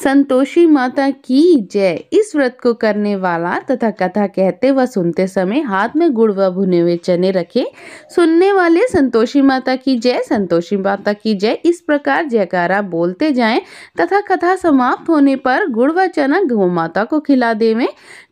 संतोषी माता की जय। इस व्रत को करने वाला तथा कथा कहते व सुनते समय हाथ में गुड़ व भुने हुए चने रखे। सुनने वाले संतोषी माता की जय, संतोषी माता की जय इस प्रकार जयकारा बोलते जाएं तथा कथा समाप्त होने पर गुड़ व चना गौ माता को खिला देवें।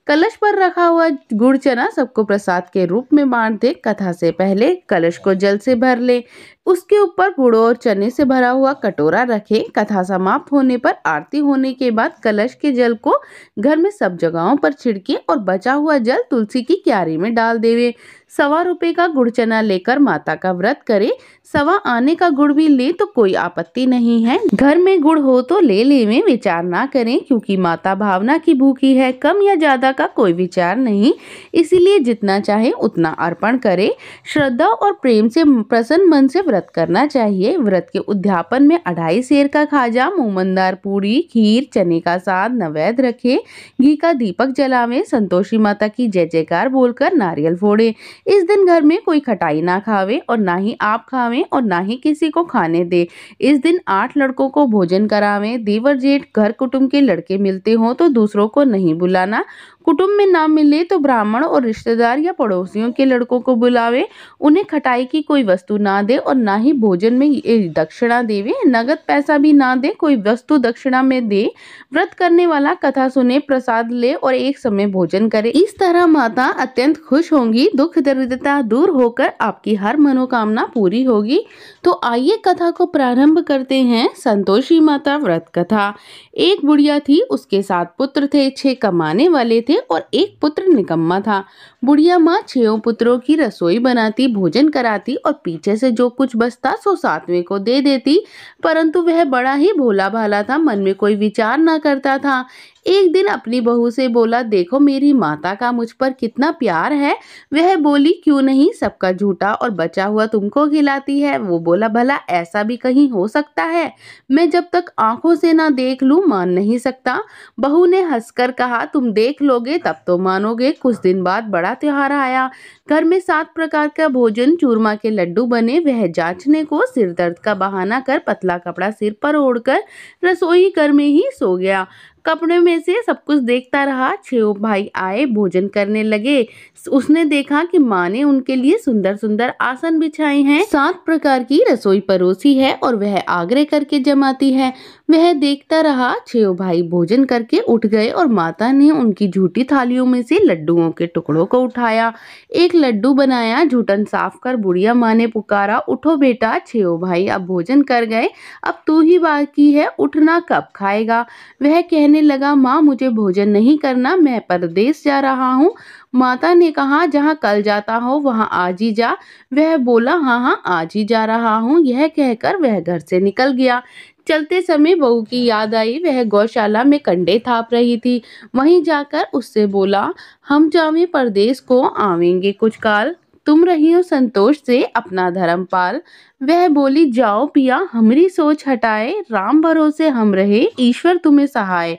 कलश पर रखा हुआ गुड़ चना सबको प्रसाद के रूप में बांट दे। कथा से पहले कलश को जल से भर ले, उसके ऊपर गुड़ और चने से भरा हुआ कटोरा रखें। कथा समाप्त होने पर आरती होने के बाद कलश के जल को घर में सब जगहों पर छिड़के और बचा हुआ जल तुलसी की क्यारी में डाल देवे। ₹1.25 का गुड़ चना लेकर माता का व्रत करे। 1.25 आने का गुड़ भी ले तो कोई आपत्ति नहीं है। घर में गुड़ हो तो ले लेवें, विचार ना करें, क्योंकि माता भावना की भूखी है। कम या ज्यादा का कोई विचार नहीं, इसीलिए जितना चाहे उतना अर्पण करे। श्रद्धा और प्रेम से प्रसन्न मन से व्रत करना चाहिए। व्रत के उद्यापन में 2.5 सेर का खाजा, मूंगदार पूरी, खीर, चने का साग नैवेद्य रखे, घी का दीपक जलावे, संतोषी माता की जय जयकार बोलकर नारियल फोड़े। इस दिन घर में कोई खटाई ना खावे और ना ही आप खावें और ना ही किसी को खाने दे। इस दिन 8 लड़कों को भोजन करावें। देवर जेठ घर कुटुंब के लड़के मिलते हो तो दूसरों को नहीं बुलाना। कुटुंब में ना मिले तो ब्राह्मण और रिश्तेदार या पड़ोसियों के लड़कों को बुलावे। उन्हें खटाई की कोई वस्तु ना दे और ना ही भोजन में दक्षिणा देवे। नगद पैसा भी ना दे, कोई वस्तु दक्षिणा में दे। व्रत करने वाला कथा सुने, प्रसाद ले और एक समय भोजन करे। इस तरह माता अत्यंत खुश होंगी, दुख दरिद्रता दूर होकर आपकी हर मनोकामना पूरी होगी। तो आइए कथा को प्रारंभ करते हैं। संतोषी माता व्रत कथा। एक बुढ़िया थी, उसके 7 पुत्र थे। 6 कमाने वाले थे और एक पुत्र निकम्मा था। बुढ़िया माँ 6 पुत्रों की रसोई बनाती, भोजन कराती और पीछे से जो कुछ बचता सो 7वें को दे देती, परंतु वह बड़ा ही भोला भाला था, मन में कोई विचार ना करता था। एक दिन अपनी बहू से बोला, देखो मेरी माता का मुझ पर कितना प्यार है। वह बोली, क्यों नहीं, सबका झूठा और बचा हुआ तुमको खिलाती है। वो बोला, भला ऐसा भी कहीं हो सकता है? मैं जब तक आंखों से ना देख लूं मान नहीं सकता। बहू ने हंसकर कहा, तुम देख लोगे तब तो मानोगे। कुछ दिन बाद बड़ा त्योहार आया। घर में 7 प्रकार का भोजन, चूरमा के लड्डू बने। वह जांचने को सिर दर्द का बहाना कर पतला कपड़ा सिर पर ओढ़कर रसोई घर में ही सो गया। कपड़े में से सब कुछ देखता रहा। 6 भाई आए, भोजन करने लगे। उसने देखा कि माँ ने उनके लिए सुंदर सुंदर आसन बिछाए हैं, 7 प्रकार की रसोई परोसी है और वह आग्रह करके जमाती है। वह देखता रहा। 6 भाई भोजन करके उठ गए और माता ने उनकी झूठी थालियों में से लड्डुओं के टुकड़ों को उठाया। एक लड्डू बनाया, झूठन साफ कर बुढ़िया माँ ने पुकारा, उठो बेटा, 6 भाई अब भोजन कर गए, अब तू ही बाकी है, उठना कब खाएगा। वह कहने लगा, माँ मुझे भोजन नहीं करना, मैं परदेश जा रहा हूँ। माता ने कहा, जहाँ कल जाता हो वहाँ आज ही जा। वह बोला, हाँ हाँ आज ही जा रहा हूँ। यह कहकर वह घर से निकल गया। चलते समय बहू की याद आई। वह गौशाला में कंडे थाप रही थी। वहीं जाकर उससे बोला, हम जावें परदेश को, आवेंगे कुछ काल, तुम रहियो संतोष से अपना धर्म पाल। वह बोली, जाओ पिया, हमरी सोच हटाए, राम भरोसे हम रहे, ईश्वर तुम्हें सहाय।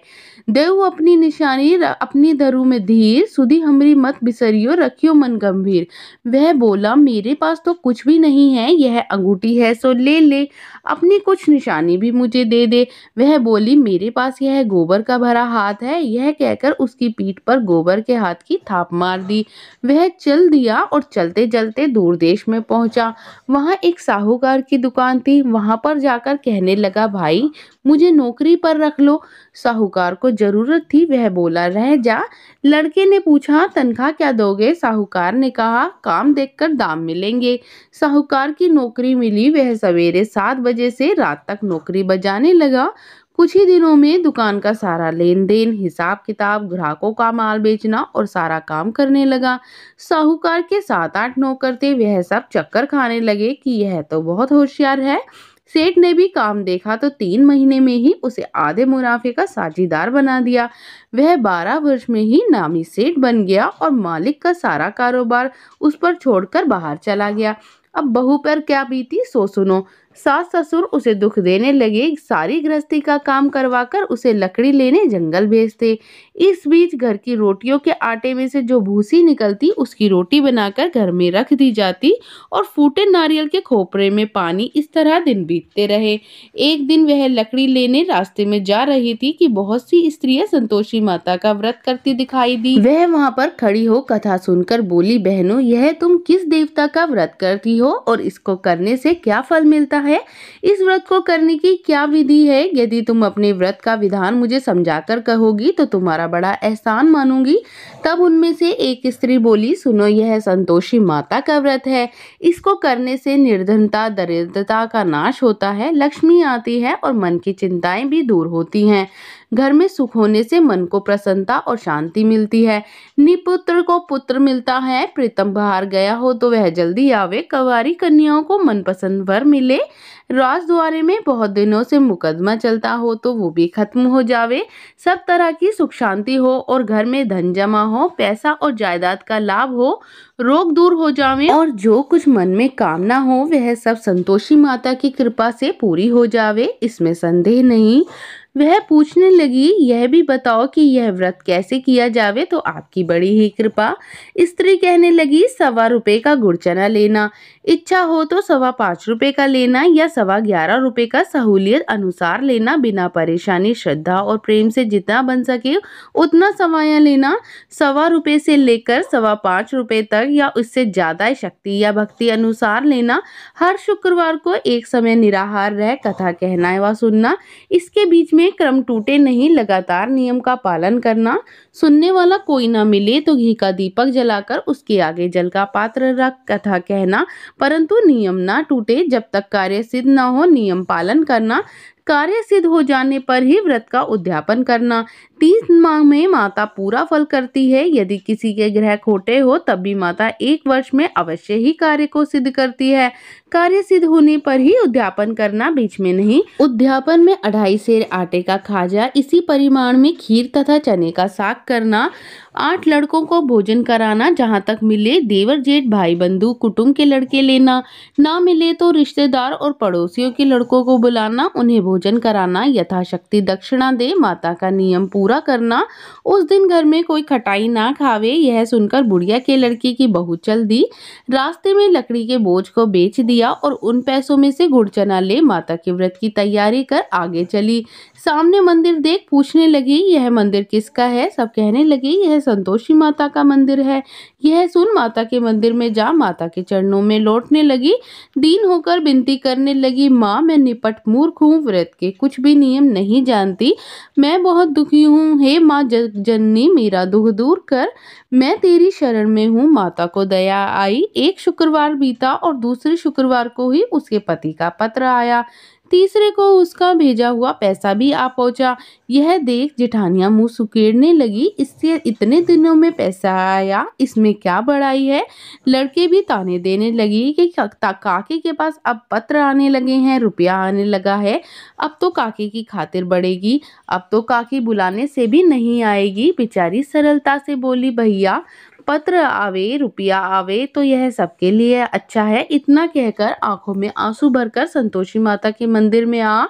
देव अपनी निशानी अपनी धरू में धीर, सुधी हमरी मत बिसरियो, रखियो मन गंभीर। वह बोला, मेरे पास तो कुछ भी नहीं है, यह अंगूठी है सो ले ले, अपनी कुछ निशानी भी मुझे दे दे। वह बोली, मेरे पास यह गोबर का भरा हाथ है। यह कहकर उसकी पीठ पर गोबर के हाथ की थाप मार दी। वह चल दिया और चलते चलते दूर देश में पहुंचा। वहां एक साहूकार की दुकान थी। वहां पर जाकर कहने लगा, भाई मुझे नौकरी पर रख लो। साहूकार को जरूरत थी। वह बोला, रह जा। लड़के ने पूछा, तनख्वाह क्या दोगे? साहूकार ने कहा, काम देखकर दाम मिलेंगे। साहूकार की नौकरी मिली। वह सवेरे 7 बजे से रात तक नौकरी बजाने लगा। कुछ ही दिनों में दुकान का सारा लेन देन, हिसाब किताब, ग्राहकों का माल बेचना और सारा काम करने लगा। साहूकार के 7-8 नौकर थे। वह सब चक्कर खाने लगे कि यह तो बहुत होशियार है। सेठ ने भी काम देखा तो 3 महीने में ही उसे आधे मुनाफे का साझीदार बना दिया। वह 12 वर्ष में ही नामी सेठ बन गया और मालिक का सारा कारोबार उस पर छोड़कर बाहर चला गया। अब बहू पर क्या बीती सो सुनो। सास ससुर उसे दुख देने लगे, सारी गृहस्थी का काम करवाकर उसे लकड़ी लेने जंगल भेजते। इस बीच घर की रोटियों के आटे में से जो भूसी निकलती उसकी रोटी बनाकर घर में रख दी जाती और फूटे नारियल के खोपरे में पानी। इस तरह दिन बीतते रहे। एक दिन वह लकड़ी लेने रास्ते में जा रही थी कि बहुत सी स्त्रियां संतोषी माता का व्रत करती दिखाई दी। वह वहां पर खड़ी हो कथा सुनकर बोली, बहनों, यह तुम किस देवता का व्रत करती हो और इसको करने से क्या फल मिलता है? इस व्रत को करने की क्या विधि है? यदि तुम अपने व्रत का विधान मुझे समझाकर कहोगी तो तुम्हारा बड़ा एहसान मानूंगी। तब उनमें से एक स्त्री बोली, सुनो, यह संतोषी माता का व्रत है। इसको करने से निर्धनता दरिद्रता का नाश होता है, लक्ष्मी आती है और मन की चिंताएं भी दूर होती हैं। घर में सुख होने से मन को प्रसन्नता और शांति मिलती है। निपुत्र को पुत्र मिलता है। प्रीतम बाहर गया हो तो वह जल्दी आवे। कंवारी कन्याओं को मनपसंद वर मिले। राजद्वारे में बहुत दिनों से मुकदमा चलता हो तो वो भी खत्म हो जावे। सब तरह की सुख शांति हो और घर में धन जमा हो, पैसा और जायदाद का लाभ हो, रोग दूर हो जावे और जो कुछ मन में कामना हो वह सब संतोषी माता की कृपा से पूरी हो जावे, इसमें संदेह नहीं। वह पूछने लगी, यह भी बताओ कि यह व्रत कैसे किया जावे तो आपकी बड़ी ही कृपा। स्त्री कहने लगी, 1.25 रुपए का गुड़ चना लेना, इच्छा हो तो 5.25 रुपए का लेना या 11.25 रुपए का सहूलियत अनुसार लेना। बिना परेशानी, श्रद्धा और प्रेम से जितना बन सके उतना सवाया लेना। 1.25 रुपए से लेकर 5.25 रुपए तक या उससे ज्यादा शक्ति या भक्ति अनुसार लेना। हर शुक्रवार को एक समय निराहार रह कथा कहना व सुनना। इसके बीच में क्रम टूटे नहीं, लगातार नियम का पालन करना। सुनने वाला कोई ना मिले तो घी का दीपक जलाकर उसके आगे जल का पात्र रख कथा कहना, परंतु नियम ना टूटे। जब तक कार्य सिद्ध न हो नियम पालन करना। कार्य सिद्ध हो जाने पर ही व्रत का उद्यापन करना। 30 माह में माता पूरा फल करती है। यदि किसी के ग्रह खोटे हो तब भी माता 1 वर्ष में अवश्य ही कार्य को सिद्ध करती है। कार्य सिद्ध होने पर ही उद्यापन करना, बीच में नहीं। उद्यापन में 2.5 सेर आटे का खाजा, इसी परिमाण में खीर तथा चने का साग करना। 8 लड़कों को भोजन कराना, जहाँ तक मिले देवर जेठ भाई बंधु कुटुंब के लड़के लेना, ना मिले तो रिश्तेदार और पड़ोसियों के लड़कों को बुलाना, उन्हें भोजन कराना, यथाशक्ति दक्षिणा दे, माता का नियम पूरा करना। उस दिन घर में कोई खटाई ना खावे। यह सुनकर बुढ़िया के लड़की की बहू चल दी। रास्ते में लकड़ी के बोझ को बेच दिया और उन पैसों में से गुड़ चना ले माता के व्रत की तैयारी कर आगे चली। सामने मंदिर देख पूछने लगी, यह मंदिर किसका है? सब कहने लगे, यह संतोषी माता का मंदिर है। यह सुन माता के मंदिर में जा माता के चरणों में लौटने लगी। दीन होकर विनती करने लगी, माँ, मैं निपट मूर्ख हूँ, व्रत के कुछ भी नियम नहीं जानती। मैं बहुत दुखी हूँ। हे माँ जननी, मेरा दुख दूर कर। मैं तेरी शरण में हूँ। माता को दया आई। एक शुक्रवार बीता और दूसरे शुक्रवार को ही उसके पति का पत्र आया। तीसरे को उसका भेजा हुआ पैसा भी आ पहुंचा। यह देख जेठानियां मुंह सुकेड़ने लगी, इससे इतने दिनों में पैसा आया, इसमें क्या बड़ाई है? लड़के भी ताने देने लगी कि काकी के पास अब पत्र आने लगे हैं, रुपया आने लगा है, अब तो काकी की खातिर बढ़ेगी, अब तो काकी बुलाने से भी नहीं आएगी। बेचारी सरलता से बोली, भैया, पत्र आवे रुपया आवे तो यह सबके लिए अच्छा है। इतना कहकर आंखों में आंसू भरकर संतोषी माता के मंदिर में आ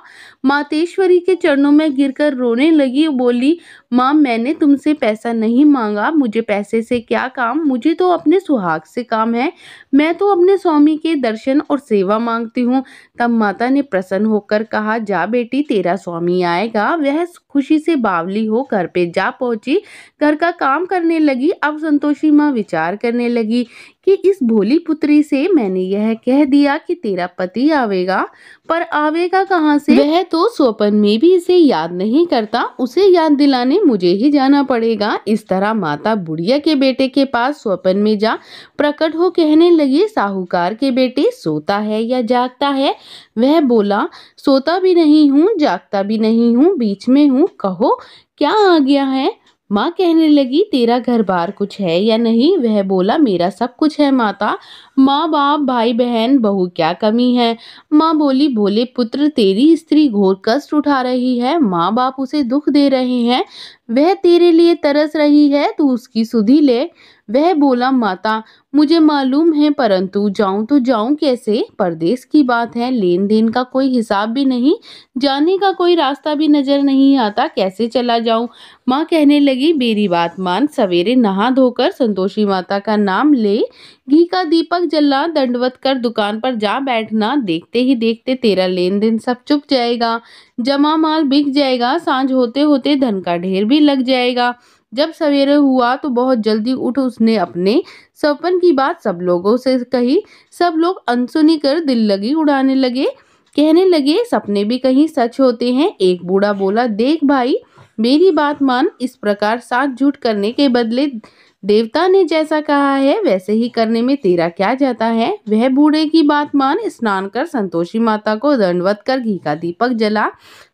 मातेश्वरी के चरणों में गिरकर रोने लगी। बोली, माँ, मैंने तुमसे पैसा नहीं मांगा, मुझे पैसे से क्या काम, मुझे तो अपने सुहाग से काम है। मैं तो अपने स्वामी के दर्शन और सेवा मांगती हूँ। तब माता ने प्रसन्न होकर कहा, जा बेटी, तेरा स्वामी आएगा। वह खुशी से बावली हो घर पे जा पहुंची, घर का काम करने लगी। अब संतोषी माँ विचार करने लगी कि इस भोली पुत्री से मैंने यह कह दिया कि तेरा पति आवेगा, पर आवेगा कहाँ से? वह तो स्वप्न में भी इसे याद नहीं करता, उसे याद दिलाने मुझे ही जाना पड़ेगा। इस तरह माता बुढ़िया के बेटे के पास स्वप्न में जा प्रकट हो कहने लगी, साहूकार के बेटे, सोता है या जागता है? वह बोला, सोता भी नहीं हूँ, जागता भी नहीं हूँ, बीच में हूँ, कहो क्या आ गया है? माँ कहने लगी, तेरा घर बार कुछ है या नहीं? वह बोला, मेरा सब कुछ है माता, माँ बाप भाई बहन बहू क्या कमी है। माँ बोली, भोले पुत्र तेरी स्त्री घोर कष्ट उठा रही है, माँ बाप उसे दुख दे रहे हैं, वह तेरे लिए तरस रही है, तू उसकी सुधि ले। वह बोला, माता मुझे मालूम है, परंतु जाऊं तो जाऊं कैसे। परदेश की बात है, लेन देन का कोई हिसाब भी नहीं, जाने का कोई रास्ता भी नजर नहीं आता, कैसे चला जाऊं। माँ कहने लगी, मेरी बात मान, सवेरे नहा धोकर संतोषी माता का नाम ले, घी का दीपक जला, दंडवत कर दुकान पर जा बैठना, देखते ही देखते तेरा लेन देन सब चुक जाएगा, जमा माल बिक जाएगा, सांझ होते होते धन का ढेर भी लग जाएगा। जब सवेरे हुआ तो बहुत जल्दी उठ उसने अपने सपन की बात सब लोगों से कही। सब लोग अनसुनी कर दिल लगी उड़ाने लगे, कहने लगे सपने भी कहीं सच होते हैं। एक बूढ़ा बोला, देख भाई मेरी बात मान, इस प्रकार साथ झूठ करने के बदले देवता ने जैसा कहा है वैसे ही करने में तेरा क्या जाता है। वह बूढ़े की बात मान, स्नान कर संतोषी माता को दंडवत कर घी का दीपक जला,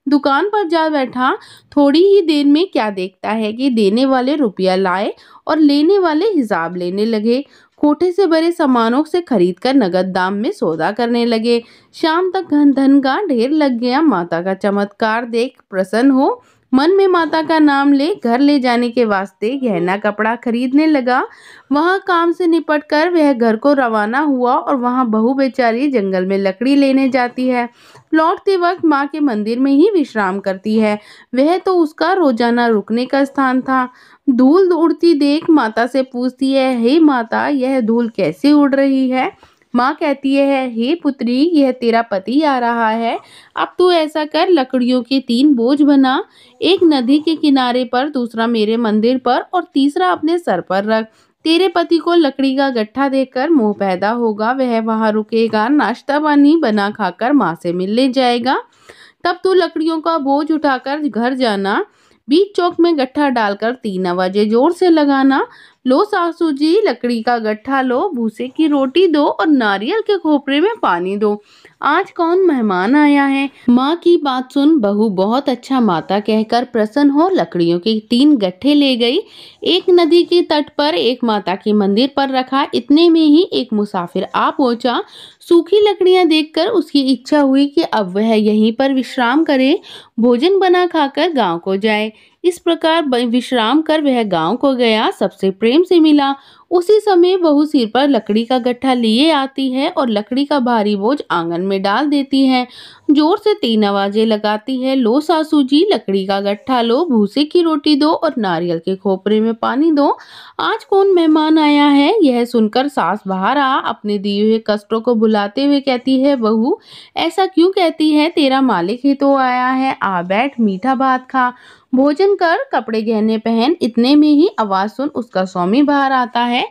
दुकान पर जा बैठा। थोड़ी ही देर में क्या देखता है कि देने वाले रुपया लाए और लेने वाले हिसाब लेने लगे। कोठे से भरे सामानों से खरीदकर नगद दाम में सौदा करने लगे। शाम तक धन का ढेर लग गया। माता का चमत्कार देख प्रसन्न हो मन में माता का नाम ले घर ले जाने के वास्ते गहना कपड़ा खरीदने लगा। वहां काम से निपट कर वह घर को रवाना हुआ और वहां बहू बेचारी जंगल में लकड़ी लेने जाती है। लौटते वक्त माँ के मंदिर में ही विश्राम करती है। वह तो उसका रोजाना रुकने का स्थान था। धूल उड़ती देख माता से पूछती है, हे माता यह धूल कैसे उड़ रही है। माँ कहती है, हे पुत्री यह तेरा पति आ रहा है, अब तू ऐसा कर लकड़ियों के 3 बोझ बना, एक नदी के किनारे पर, दूसरा मेरे मंदिर पर और तीसरा अपने सर पर रख। तेरे पति को लकड़ी का गट्ठा देखकर मोह पैदा होगा, वह वहां रुकेगा, नाश्ता पानी बना खाकर माँ से मिलने जाएगा। तब तू लकड़ियों का बोझ उठाकर घर जाना, बीच चौक में गट्ठा डालकर 3 आवाजें जोर से लगाना, लो सासू जी लकड़ी का गट्ठा लो, भूसे की रोटी दो और नारियल के खोपरे में पानी दो, आज कौन मेहमान आया है। माँ की बात सुन बहू बहुत अच्छा माता कहकर प्रसन्न हो लकड़ियों के 3 गट्ठे ले गई। एक नदी के तट पर, एक माता के मंदिर पर रखा। इतने में ही एक मुसाफिर आ पहुंचा। सूखी लकड़ियां देखकर उसकी इच्छा हुई कि अब वह यहीं पर विश्राम करे, भोजन बना खाकर गांव को जाए। इस प्रकार विश्राम कर वह गांव को गया, सबसे प्रेम से मिला। उसी समय बहू सिर पर लकड़ी का गट्ठा लिए आती है और लकड़ी का भारी बोझ आंगन में डाल देती है। जोर से 3 आवाजें लगाती है, लो सासू जी लकड़ी का गट्ठा लो, भूसे की रोटी दो और नारियल के खोपरे में पानी दो, आज कौन मेहमान आया है। यह सुनकर सास बाहर आ अपने दिए हुए कष्टों को भुलाते हुए कहती है, बहू ऐसा क्यों कहती है, तेरा मालिक ही तो आया है, आ बैठ मीठा भात खा, भोजन कर, कपड़े गहने पहन। इतने में ही आवाज सुन उसका स्वामी बाहर आता है।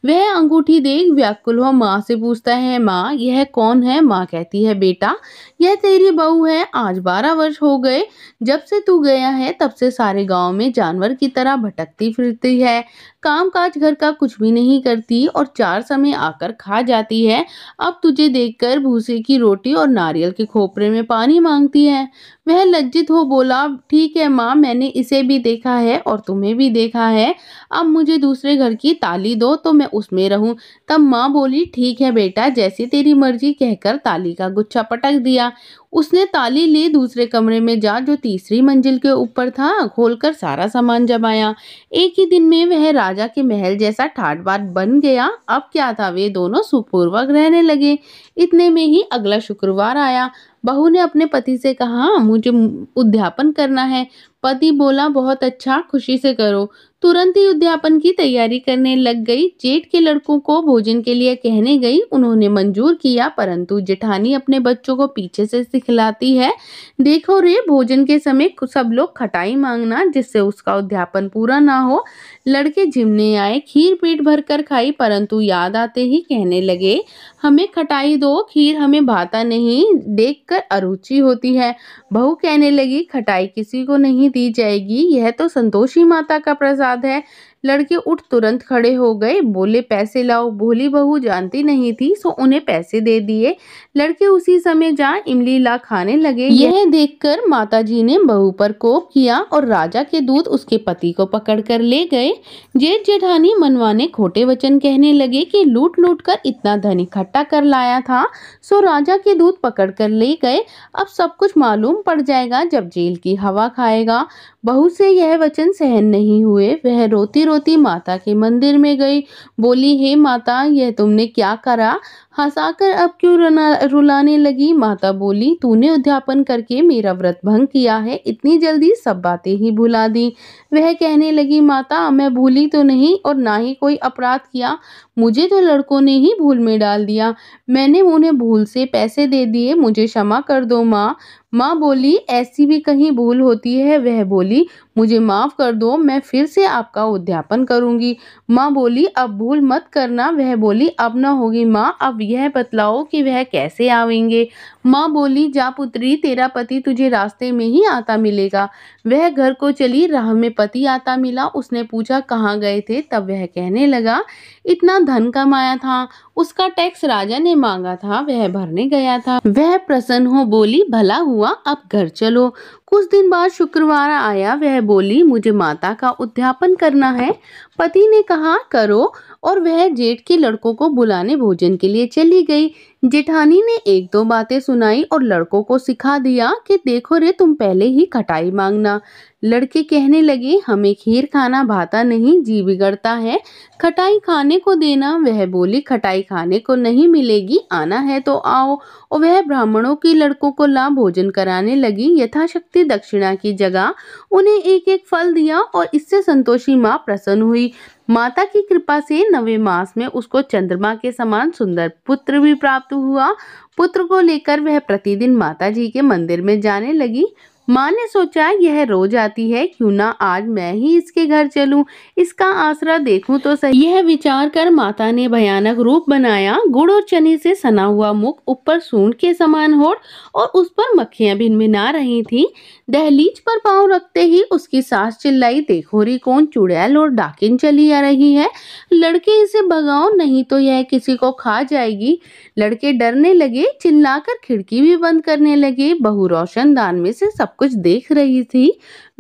वह अंगूठी देख व्याकुल हो माँ से पूछता है, माँ यह कौन है। माँ कहती है, बेटा यह तेरी बहू है, आज 12 वर्ष हो गए जब से तू गया है, तब से सारे गांव में जानवर की तरह भटकती फिरती है, काम काज घर का कुछ भी नहीं करती और 4 समय आकर खा जाती है। अब तुझे देखकर भूसे की रोटी और नारियल के खोपरे में पानी मांगती है। वह लज्जित हो बोला, ठीक है माँ मैंने इसे भी देखा है और तुम्हें भी देखा है, अब मुझे दूसरे घर की ताली दो तो मैं उसमें रहूं। तब माँ बोली, ठीक है बेटा जैसी तेरी मर्जी, कहकर ताली का गुच्छा पटक दिया। उसने ताली ले दूसरे कमरे में जा जो तीसरी मंजिल के ऊपर था, खोलकर सारा सामान जमाया। एक ही दिन में वह राजा के महल जैसा ठाट बाट बन गया। अब क्या था, वे दोनों सुखपूर्वक रहने लगे। इतने में ही अगला शुक्रवार आया। बहू ने अपने पति से कहा, मुझे उद्यापन करना है। पति बोला, बहुत अच्छा, खुशी से करो। तुरंत ही उद्यापन की तैयारी करने लग गई। जेठ के लड़कों को भोजन के लिए कहने गई, उन्होंने मंजूर किया, परंतु जेठानी अपने बच्चों को पीछे से सिखलाती है, देखो रे भोजन के समय सब लोग खटाई मांगना, जिससे उसका उद्यापन पूरा ना हो। लड़के झिमने आए, खीर पेट भर कर खाई, परंतु याद आते ही कहने लगे, हमें खटाई दो, खीर हमें भाता नहीं, देखकर अरुचि होती है। बहू कहने लगी, खटाई किसी को नहीं दी जाएगी, यह तो संतोषी माता का प्रसाद है। लड़के उठ तुरंत खड़े हो गए, बोले पैसे लाओ। भोली बहू जानती नहीं थी सो उन्हें पैसे दे दिए। लड़के उसी समय जा इमली ला खाने लगे। यह देखकर माताजी ने बहू पर कोप किया और राजा के दूत उसके पति को पकड़कर ले गए। जेठ जेठानी मनवाने खोटे वचन कहने लगे कि लूट लूट कर इतना धन इकट्ठा कर लाया था, सो राजा के दूत पकड़ कर ले गए। अब सब कुछ मालूम पड़ जाएगा जब जेल की हवा खाएगा। बहू से यह वचन सहन नहीं हुए। वह रोती रोती माता के मंदिर में गई। बोली, हे माता, यह तुमने क्या करा? हंसाकर अब क्यों रुलाने लगी? माता बोली, तूने उद्यापन करके मेरा व्रत भंग किया है, इतनी जल्दी सब बातें ही भुला दी। वह कहने लगी, माता, मैं भूली तो नहीं और ना ही कोई अपराध किया, मुझे तो लड़कों ने ही भूल में डाल दिया। मैंने उन्हें भूल से पैसे दे दिए, मुझे क्षमा कर दो माँ। माँ बोली, ऐसी भी कहीं भूल होती है? वह बोली, मुझे माफ कर दो, मैं फिर से आपका उद्यापन करूंगी। माँ बोली, अब भूल मत करना। वह बोली, अब न होगी माँ, अब यह बतलाओ कि वह कैसे आवेंगे। माँ बोली, जा पुत्री, तेरा पति तुझे रास्ते में ही आता मिलेगा। वह घर को चली, राह में पति आता मिला। उसने पूछा, कहाँ गए थे? तब वह कहने लगा, इतना धन कमाया था, उसका टैक्स राजा ने मांगा था, वह भरने गया था। वह प्रसन्न हो बोली, भला हुआ, अब घर चलो। कुछ दिन बाद शुक्रवार आया। वह बोली, मुझे माता का उद्यापन करना है। पति ने कहा, करो, और वह जेठ के लड़कों को बुलाने भोजन के लिए चली गई। जेठानी ने एक दो बातें सुनाई और लड़कों को सिखा दिया कि देखो रे, तुम पहले ही खटाई मांगना। लड़के कहने लगे, हमें खीर खाना भाता नहीं, जी बिगड़ता है, खटाई खाने को देना। वह बोली, खटाई खाने को नहीं मिलेगी, आना है तो आओ। और वह ब्राह्मणों की लड़कों को ला भोजन कराने लगी। यथाशक्ति दक्षिणा की जगह उन्हें एक एक फल दिया और इससे संतोषी माँ प्रसन्न हुई। माता की कृपा से 9वें मास में उसको चंद्रमा के समान सुंदर पुत्र भी प्राप्त हुआ। पुत्र को लेकर वह प्रतिदिन माता जी के मंदिर में जाने लगी। माँ ने सोचा, यह रोज आती है, क्यों ना आज मैं ही इसके घर चलूं, इसका आसरा देखूं तो सही। यह विचार कर माता ने भयानक रूप बनाया। गुड़ और चने से सना हुआ मुख, ऊपर सूंड के समान होठ और उस पर मक्खियां भिनभिना रही थी। दहलीज पर पांव रखते ही उसकी सास चिल्लाई, देखो री, कौन चुड़ैल और डाकिन चली आ रही है, लड़के इसे भगाओ, नहीं तो यह किसी को खा जाएगी। लड़के डरने लगे, चिल्लाकर खिड़की भी बंद करने लगे। बहू रोशनदान में से सब कुछ देख रही थी।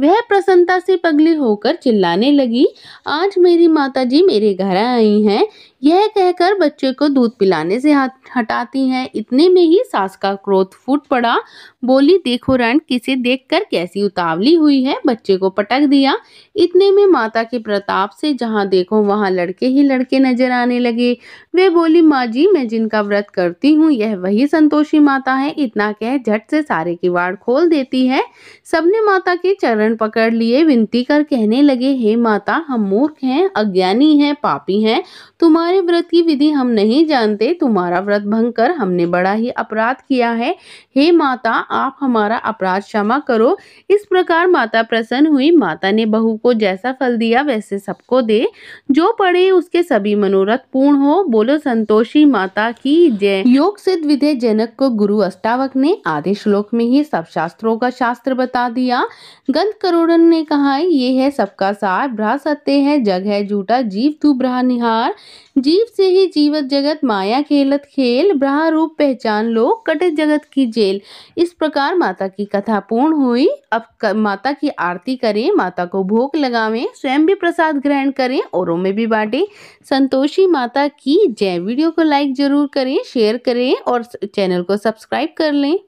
वह प्रसन्नता से पगली होकर चिल्लाने लगी, आज मेरी माताजी मेरे घर आई हैं। यह कहकर बच्चे को दूध पिलाने से हाथ हटाती हैं। इतने में ही सास का क्रोध फूट पड़ा। बोली, देखो रण, किसे देखकर कैसी उतावली हुई है, बच्चे को पटक दिया। इतने में माता के प्रताप से जहां देखो वहां लड़के ही लड़के नजर आने लगे। वे बोली, माँ जी, मैं जिनका व्रत करती हूँ यह वही संतोषी माता है। इतना कह झट से सारे किवाड़ खोल देती है। सबने माता के चरण पकड़ लिए, विनती कर कहने लगे, हे माता, हम मूर्ख हैं, अज्ञानी हैं, पापी हैं, तुम्हारे व्रत की विधि हम नहीं जानते, तुम्हारा व्रत भंग कर हमने बड़ा ही अपराध किया है। हे माता, आप हमारा अपराध क्षमा करो। इस प्रकार माता प्रसन्न हुई। माता ने बहू को जैसा फल दिया वैसे सबको दे, जो पड़े उसके सभी मनोरथ पूर्ण हो। बोलो संतोषी माता की जय। योग सिद्ध विधि जनक को गुरु अष्टावक ने आधे श्लोक में ही सब शास्त्रों का शास्त्र बता दिया। गंध करोड़न ने कहा, ये है सबका सार, ब्रहा सत्य है, जग है झूठा, जीव तू ब्रहा निहार। जीव से ही जीवत जगत, माया खेलत खेल, ब्रहा रूप पहचान लो, कटे जगत की जेल। इस प्रकार माता की कथा पूर्ण हुई। अब माता की आरती करें, माता को भोग लगावें, स्वयं भी प्रसाद ग्रहण करें, औरों में भी बांटें। संतोषी माता की जय। वीडियो को लाइक जरूर करें, शेयर करें और चैनल को सब्सक्राइब कर लें।